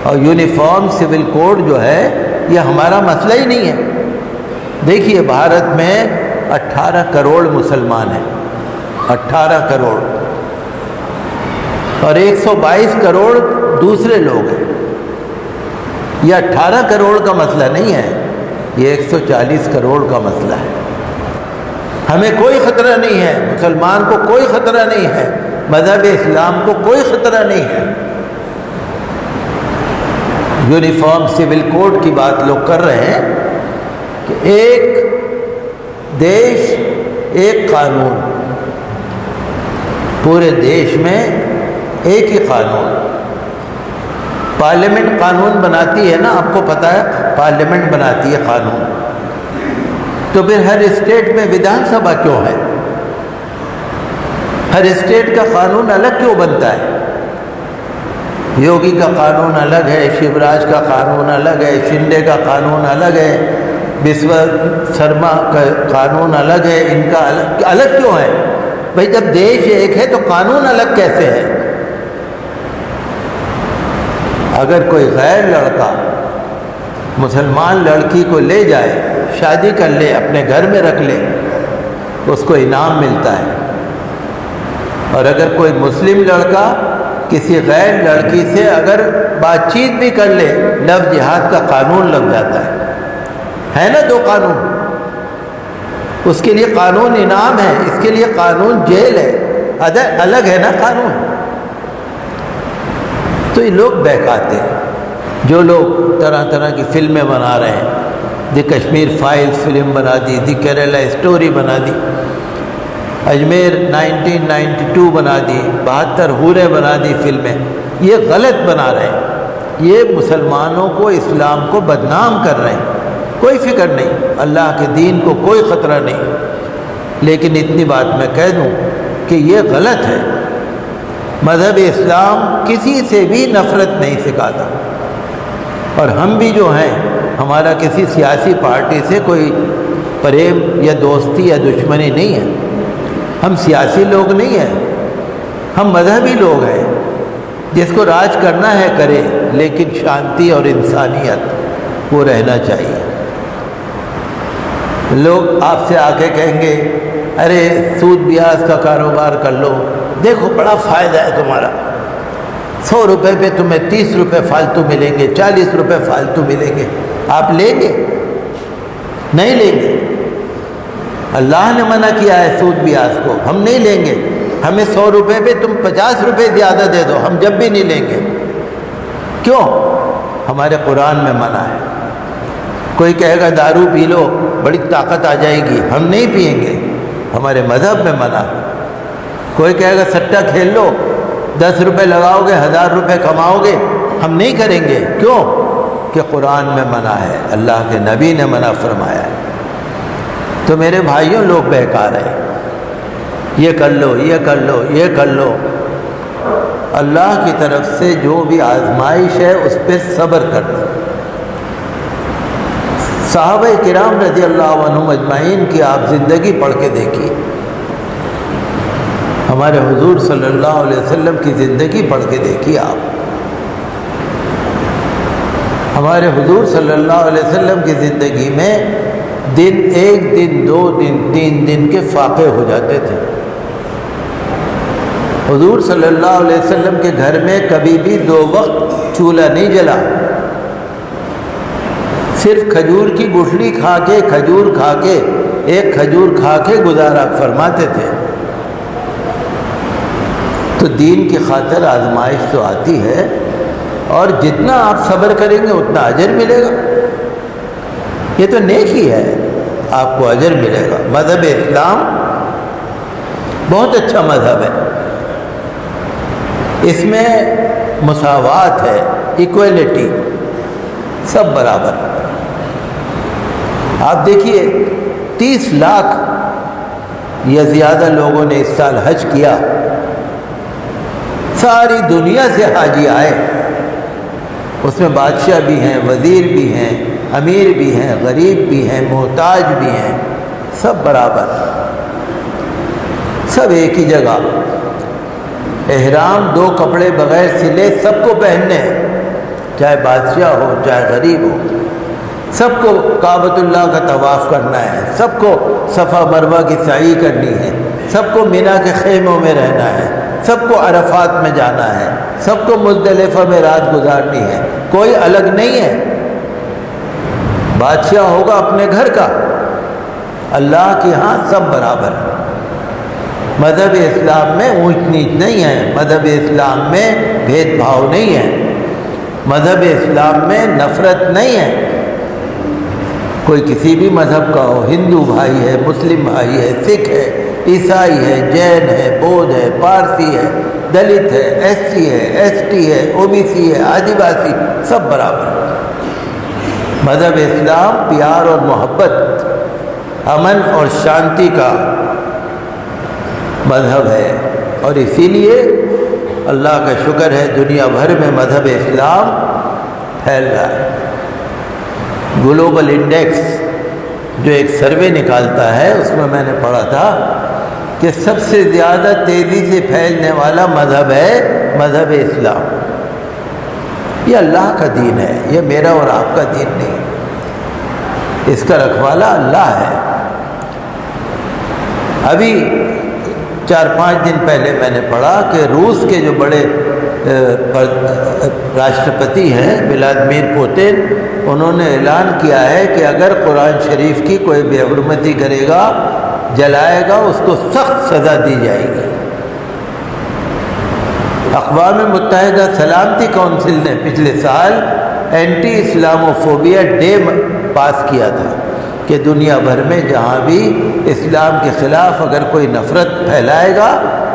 اور uniform civil code جو ہے یہ ہمارا مسئلہ ہی نہیں ہے۔ دیکھیے بھارت میں 18 کروڑ مسلمان ہیں، 18 کروڑ، اور 122 کروڑ دوسرے لوگ ہیں۔ یہ 18 کروڑ کا مسئلہ نہیں ہے، یہ 140 کروڑ کا مسئلہ ہے۔ ہمیں کوئی خطرہ نہیں ہے، مسلمان کو کوئی خطرہ نہیں ہے، مذہب اسلام کو کوئی خطرہ نہیں ہے۔ یونیفارم سول کوڈ کی بات لوگ کر رہے ہیں کہ ایک دیش ایک قانون، پورے دیش میں ایک ہی قانون۔ پارلیمنٹ قانون بناتی ہے نا، آپ کو پتہ ہے پارلیمنٹ بناتی ہے قانون، تو پھر ہر اسٹیٹ میں ودھان سبھا کیوں ہے؟ ہر اسٹیٹ کا قانون الگ کیوں بنتا ہے؟ یوگی کا قانون الگ ہے، شیوراج کا قانون الگ ہے، شنڈے کا قانون الگ ہے، بسوا سرما کا قانون الگ ہے، ان کا الگ کیوں ہے؟ بھائی جب دیش ایک ہے تو قانون الگ کیسے ہے؟ اگر کوئی غیر لڑکا مسلمان لڑکی کو لے جائے، شادی کر لے، اپنے گھر میں رکھ لے، اس کو انعام ملتا ہے، اور اگر کوئی مسلم لڑکا کسی غیر لڑکی سے اگر بات چیت بھی کر لے، لو جہاد کا قانون لگ جاتا ہے نا؟ دو قانون، اس کے لیے قانون انعام ہے، اس کے لیے قانون جیل ہے، الگ ہے نا قانون۔ تو یہ لوگ بہکاتے ہیں، جو لوگ طرح طرح کی فلمیں بنا رہے ہیں، دی کشمیر فائلز فلم بنا دی، دی کیرلا اسٹوری بنا دی، اجمیر 1992 بنا دی، 72 حوریں بنا دی فلمیں، یہ غلط بنا رہے ہیں، یہ مسلمانوں کو، اسلام کو بدنام کر رہے ہیں۔ کوئی فکر نہیں، اللہ کے دین کو کوئی خطرہ نہیں، لیکن اتنی بات میں کہہ دوں کہ یہ غلط ہے۔ مذہب اسلام کسی سے بھی نفرت نہیں سکھاتا، اور ہم بھی جو ہیں، ہمارا کسی سیاسی پارٹی سے کوئی پریم یا دوستی یا دشمنی نہیں ہے، ہم سیاسی لوگ نہیں ہیں، ہم مذہبی لوگ ہیں۔ جس کو راج کرنا ہے کرے، لیکن شانتی اور انسانیت وہ رہنا چاہیے۔ لوگ آپ سے آ کے کہیں گے ارے سود بیاج کا کاروبار کر لو، دیکھو بڑا فائدہ ہے تمہارا، 100 روپے پہ تمہیں 30 روپے فالتو ملیں گے، 40 روپے فالتو ملیں گے، آپ لیں گے؟ نہیں لیں گے۔ اللہ نے منع کیا ہے سود بیاج کو، ہم نہیں لیں گے۔ ہمیں 100 روپے پہ تم 50 روپے زیادہ دے دو، ہم جب بھی نہیں لیں گے۔ کیوں؟ ہمارے قرآن میں منع ہے۔ کوئی کہے گا دارو پی لو بڑی طاقت آ جائے گی، ہم نہیں پئیں گے، ہمارے مذہب میں منع ہے۔ کوئی کہے گا سٹہ کھیل لو، 10 روپے لگاؤ گے 1000 روپے کماؤ گے، ہم نہیں کریں گے۔ کیوں؟ کہ قرآن میں منع ہے، اللہ کے نبی نے منع فرمایا ہے۔ تو میرے بھائیوں، لوگ بہکا رہے ہیں، یہ کر لو، یہ کر لو، یہ کر لو۔ اللہ کی طرف سے جو بھی آزمائش ہے اس پہ صبر کر دو۔ صحابہ کرام رضی اللہ عنہم اجمعین کی آپ زندگی پڑھ کے دیکھیے، ہمارے حضور صلی اللہ علیہ وسلم کی زندگی پڑھ کے دیکھیے آپ۔ ہمارے حضور صلی اللہ علیہ وسلم کی زندگی میں دن 1 دن 2 دن 3 دن کے فاقے ہو جاتے تھے۔ حضور صلی اللہ علیہ وسلم کے گھر میں کبھی بھی 2 وقت چولہا نہیں جلا، صرف کھجور کی گٹھلی کھا کے، کھجور کھا کے، ایک کھجور کھا کے گزارا فرماتے تھے۔ تو دین کی خاطر آزمائش تو آتی ہے، اور جتنا آپ صبر کریں گے اتنا اجر ملے گا۔ یہ تو نیکی ہے، آپ کو اجر ملے گا۔ مذہب اسلام بہت اچھا مذہب ہے، اس میں مساوات ہے، ایکویلٹی، سب برابر۔ آپ دیکھیے 30 لاکھ یا زیادہ لوگوں نے اس سال حج کیا، ساری دنیا سے حاجی آئے، اس میں بادشاہ بھی ہیں، وزیر بھی ہیں، امیر بھی ہیں، غریب بھی ہیں، محتاج بھی ہیں، سب برابر، سب ایک ہی جگہ۔ احرام 2 کپڑے بغیر سلے سب کو پہننے ہیں، چاہے بادشاہ ہو چاہے غریب ہو، سب کو کعبۃ اللہ کا طواف کرنا ہے، سب کو صفا مروہ کی سعی کرنی ہے، سب کو مینا کے خیموں میں رہنا ہے، سب کو عرفات میں جانا ہے، سب کو مزدلفہ میں رات گزارنی ہے، کوئی الگ نہیں ہے۔ بادشاہ ہوگا اپنے گھر کا، اللہ کے ہاں سب برابر ہے۔ مذہب اسلام میں اونچ نیچ نہیں ہے، مذہب اسلام میں بھید بھاؤ نہیں ہے، مذہب اسلام میں نفرت نہیں ہے۔ کوئی کسی بھی مذہب کا ہو، ہندو بھائی ہے، مسلم بھائی ہے، سکھ ہے، عیسائی ہے، جین ہے، بودھ ہے، پارسی ہے، دلت ہے، ایس سی ہے، ایس ٹی ہے، او بی سی ہے، آدیواسی، سب برابر ہے۔ مذہب اسلام پیار اور محبت، امن اور شانتی کا مذہب ہے، اور اسی لیے اللہ کا شکر ہے دنیا بھر میں مذہب اسلام پھیل رہا ہے۔ گلوبل انڈیکس جو ایک سروے نکالتا ہے، اس میں میں نے پڑھا تھا کہ سب سے زیادہ تیزی سے پھیلنے والا مذہب ہے مذہب اسلام۔ یہ اللہ کا دین ہے، یہ میرا اور آپ کا دین نہیں، اس کا رکھوالا اللہ ہے۔ ابھی 4-5 دن پہلے میں نے پڑھا کہ روس کے جو بڑے راشٹرپتی ہیں ولادیمیر پوتن، انہوں نے اعلان کیا ہے کہ اگر قرآن شریف کی کوئی بے حرمتی کرے گا، جلائے گا، اس کو سخت سزا دی جائے گی۔ اقوام متحدہ سلامتی کونسل نے پچھلے سال اینٹی اسلاموفوبیا ڈے پاس کیا تھا کہ دنیا بھر میں جہاں بھی اسلام کے خلاف اگر کوئی نفرت پھیلائے گا،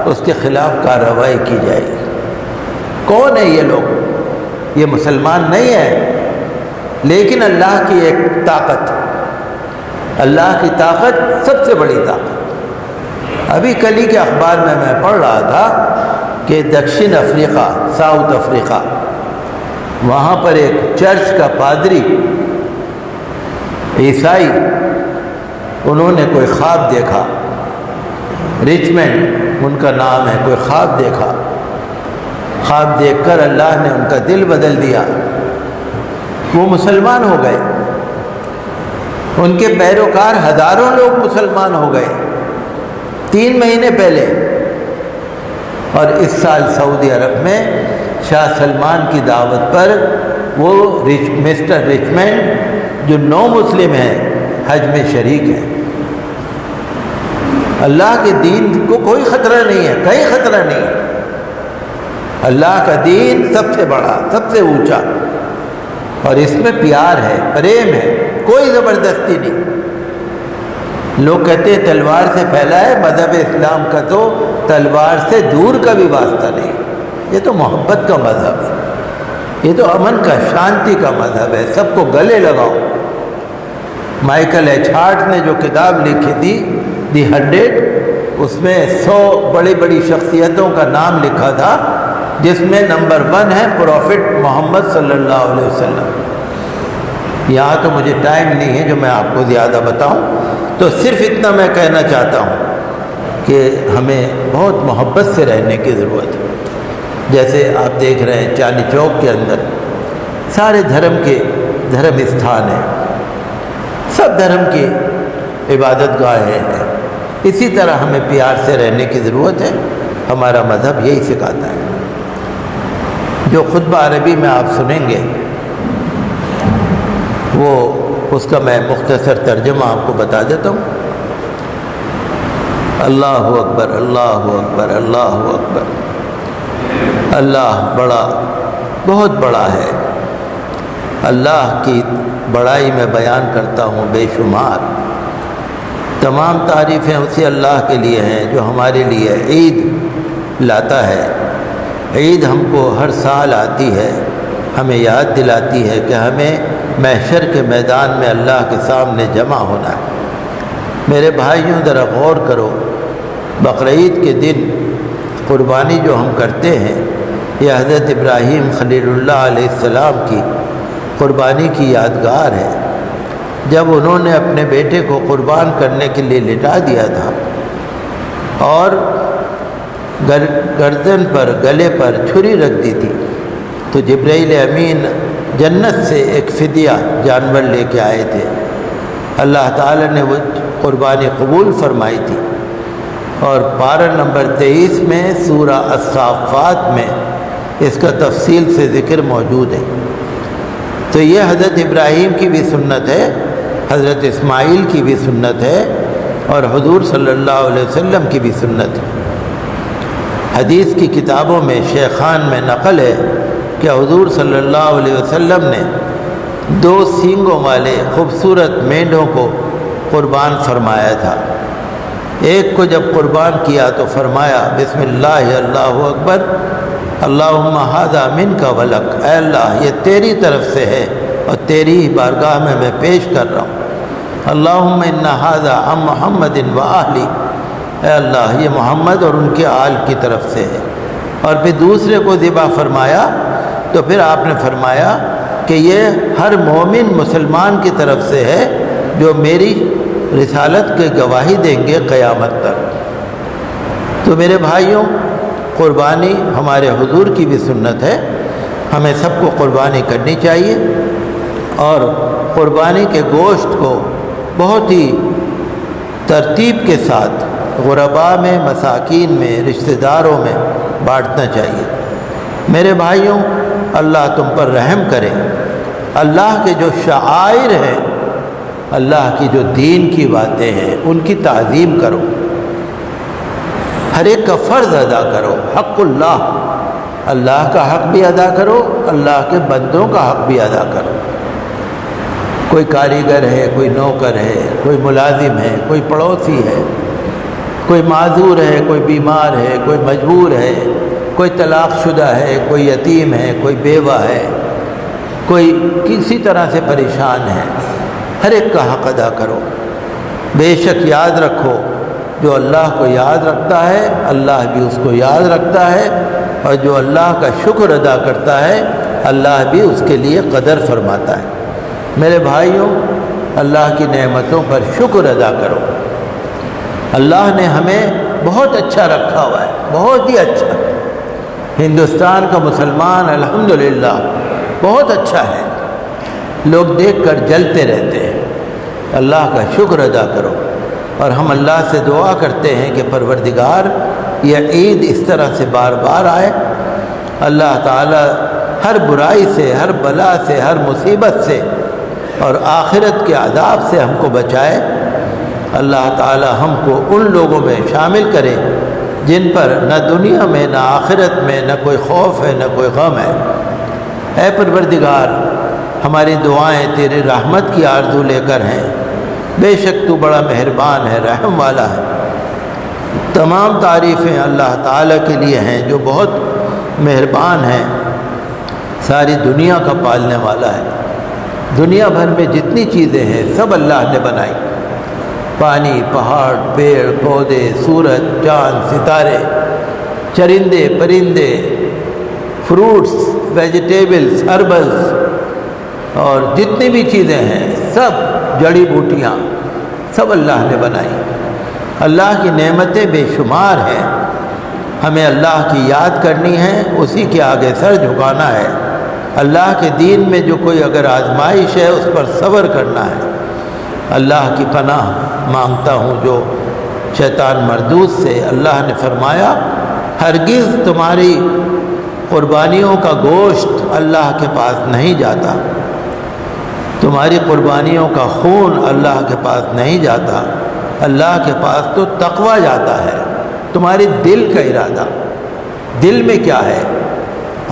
اس کے خلاف کارروائی کی جائے گی۔ کون ہے یہ لوگ؟ یہ مسلمان نہیں ہے، لیکن اللہ کی ایک طاقت، اللہ کی طاقت سب سے بڑی طاقت۔ ابھی کل ہی کے اخبار میں پڑھ رہا تھا کہ دکشن افریقہ، ساؤتھ افریقہ، وہاں پر ایک چرچ کا پادری عیسائی، انہوں نے کوئی خواب دیکھا، رچمنڈ ان کا نام ہے، کوئی خواب دیکھا، خواب دیکھ کر اللہ نے ان کا دل بدل دیا، وہ مسلمان ہو گئے، ان کے پیروکار ہزاروں لوگ مسلمان ہو گئے 3 مہینے پہلے۔ اور اس سال سعودی عرب میں شاہ سلمان کی دعوت پر وہ مسٹر رچمنڈ جو نو مسلم ہیں حج میں شریک ہیں۔ اللہ کے دین کو کوئی خطرہ نہیں ہے، کہیں خطرہ نہیں ہے۔ اللہ کا دین سب سے بڑا، سب سے اونچا، اور اس میں پیار ہے، پریم ہے، کوئی زبردستی نہیں۔ لوگ کہتے ہیں تلوار سے پھیلا ہے، مذہب اسلام کا تو تلوار سے دور کا بھی واسطہ نہیں، یہ تو محبت کا مذہب ہے، یہ تو امن کا، شانتی کا مذہب ہے، سب کو گلے لگاؤ۔ مائیکل ایچ ہارٹ نے جو کتاب لکھی تھی دی 100، اس میں 100 بڑی بڑی شخصیتوں کا نام لکھا تھا، جس میں نمبر 1 ہے پروفٹ محمد صلی اللہ علیہ وسلم۔ یہاں تو مجھے ٹائم نہیں ہے جو میں آپ کو زیادہ بتاؤں، تو صرف اتنا میں کہنا چاہتا ہوں کہ ہمیں بہت محبت سے رہنے کی ضرورت ہے۔ جیسے آپ دیکھ رہے ہیں چاندنی چوک کے اندر سارے دھرم کے دھرم استھان ہیں، سب دھرم کی عبادت گاہیں ہیں، اسی طرح ہمیں پیار سے رہنے کی ضرورت ہے۔ ہمارا مذہب یہی سکھاتا ہے۔ جو خطبہ عربی میں آپ سنیں گے، وہ اس کا میں مختصر ترجمہ آپ کو بتا دیتا ہوں۔ اللہ اکبر، اللہ اکبر، اللہ اکبر۔ اللہ بڑا، بہت بڑا ہے۔ اللہ کی بڑائی میں بیان کرتا ہوں بے شمار۔ تمام تعریفیں اسی اللہ کے لیے ہیں جو ہمارے لیے عید لاتا ہے۔ عید ہم کو ہر سال آتی ہے، ہمیں یاد دلاتی ہے کہ ہمیں محشر کے میدان میں اللہ کے سامنے جمع ہونا ہے۔ میرے بھائیوں ذرا غور کرو، بقرعید کے دن قربانی جو ہم کرتے ہیں، یہ حضرت ابراہیم خلیل اللہ علیہ السلام کی قربانی کی یادگار ہے۔ جب انہوں نے اپنے بیٹے کو قربان کرنے کے لیے لٹا دیا تھا اور گردن پر، گلے پر چھری رکھ دی تھی، تو جبرائیل امین جنت سے ایک فدیہ جانور لے کے آئے تھے، اللہ تعالیٰ نے وہ قربانی قبول فرمائی تھی، اور پارہ نمبر 23 میں سورہ الصافات میں اس کا تفصیل سے ذکر موجود ہے۔ تو یہ حضرت ابراہیم کی بھی سنت ہے، حضرت اسماعیل کی بھی سنت ہے، اور حضور صلی اللہ علیہ وسلم کی بھی سنت ہے۔ حدیث کی کتابوں میں شیخان میں نقل ہے کہ حضور صلی اللہ علیہ وسلم نے 2 سینگوں والے خوبصورت مینڈوں کو قربان فرمایا تھا۔ ایک کو جب قربان کیا تو فرمایا بسم اللہ اللہ اکبر اللہم ھذا منک ولک، اے اللہ یہ تیری طرف سے ہے اور تیری ہی بارگاہ میں پیش کر رہا ہوں۔ اللہم ان ھذا عن محمد و اہلی، اے اللہ یہ محمد اور ان کے آل کی طرف سے ہے۔ اور پھر دوسرے کو ذبح فرمایا تو پھر آپ نے فرمایا کہ یہ ہر مومن مسلمان کی طرف سے ہے جو میری رسالت کے گواہی دیں گے قیامت تک۔ تو میرے بھائیوں، قربانی ہمارے حضور کی بھی سنت ہے، ہمیں سب کو قربانی کرنی چاہیے، اور قربانی کے گوشت کو بہت ہی ترتیب کے ساتھ غرباء میں، مساکین میں، رشتہ داروں میں بانٹنا چاہیے۔ میرے بھائیوں، اللہ تم پر رحم کرے، اللہ کے جو شعائر ہیں، اللہ کی جو دین کی باتیں ہیں، ان کی تعظیم کرو، ہر ایک کا فرض ادا کرو۔ حق اللہ، اللہ کا حق بھی ادا کرو، اللہ کے بندوں کا حق بھی ادا کرو۔ کوئی کاریگر ہے، کوئی نوکر ہے، کوئی ملازم ہے، کوئی پڑوسی ہے، کوئی معذور ہے، کوئی بیمار ہے، کوئی مجبور ہے، کوئی طلاق شدہ ہے، کوئی یتیم ہے، کوئی بیوہ ہے، کوئی کسی طرح سے پریشان ہے، ہر ایک کا حق ادا کرو۔ بے شک یاد رکھو، جو اللہ کو یاد رکھتا ہے اللہ بھی اس کو یاد رکھتا ہے، اور جو اللہ کا شکر ادا کرتا ہے اللہ بھی اس کے لیے قدر فرماتا ہے۔ میرے بھائیوں، اللہ کی نعمتوں پر شکر ادا کرو۔ اللہ نے ہمیں بہت اچھا رکھا ہوا ہے، بہت ہی اچھا۔ ہندوستان کا مسلمان الحمدللہ بہت اچھا ہے، لوگ دیکھ کر جلتے رہتے ہیں۔ اللہ کا شکر ادا کرو، اور ہم اللہ سے دعا کرتے ہیں کہ پروردگار یہ عید اس طرح سے بار بار آئے، اللہ تعالی ہر برائی سے، ہر بلا سے، ہر مصیبت سے اور آخرت کے عذاب سے ہم کو بچائے۔ اللہ تعالی ہم کو ان لوگوں میں شامل کرے جن پر نہ دنیا میں نہ آخرت میں نہ کوئی خوف ہے نہ کوئی غم ہے۔ اے پروردگار، ہماری دعائیں تیری رحمت کی آرزو لے کر ہیں، بے شک تو بڑا مہربان ہے، رحم والا ہے۔ تمام تعریفیں اللہ تعالیٰ کے لیے ہیں جو بہت مہربان ہے، ساری دنیا کا پالنے والا ہے۔ دنیا بھر میں جتنی چیزیں ہیں سب اللہ نے بنائی، پانی، پہاڑ، پیڑ پودے، سورج، چاند، ستارے، چرندے پرندے، فروٹس، ویجیٹیبلز، ہربلز، اور جتنی بھی چیزیں ہیں سب، جڑی بوٹیاں، سب اللہ نے بنائی۔ اللہ کی نعمتیں بے شمار ہیں، ہمیں اللہ کی یاد کرنی ہے، اسی کے آگے سر جھکانا ہے۔ اللہ کے دین میں جو کوئی اگر آزمائش ہے اس پر صبر کرنا ہے۔ اللہ کی پناہ مانگتا ہوں جو شیطان مردود سے۔ اللہ نے فرمایا ہرگز تمہاری قربانیوں کا گوشت اللہ کے پاس نہیں جاتا، تمہاری قربانیوں کا خون اللہ کے پاس نہیں جاتا، اللہ کے پاس تو تقویٰ جاتا ہے، تمہاری دل کا ارادہ۔ دل میں کیا ہے؟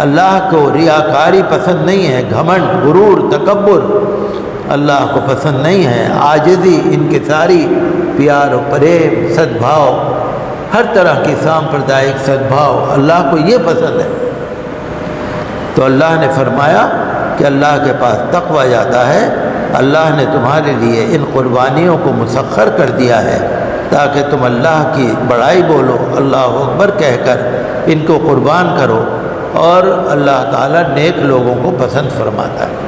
اللہ کو ریاکاری پسند نہیں ہے، گھمنڈ، غرور، تکبر اللہ کو پسند نہیں ہے، عاجزی، انکساری، پیار و پریم، صدبھاؤ، ہر طرح کی سامپردائک صدبھاؤ، اللہ کو یہ پسند ہے۔ تو اللہ نے فرمایا کہ اللہ کے پاس تقویٰ جاتا ہے۔ اللہ نے تمہارے لیے ان قربانیوں کو مسخر کر دیا ہے تاکہ تم اللہ کی بڑائی بولو، اللہ اکبر کہہ کر ان کو قربان کرو، اور اللہ تعالیٰ نیک لوگوں کو پسند فرماتا ہے۔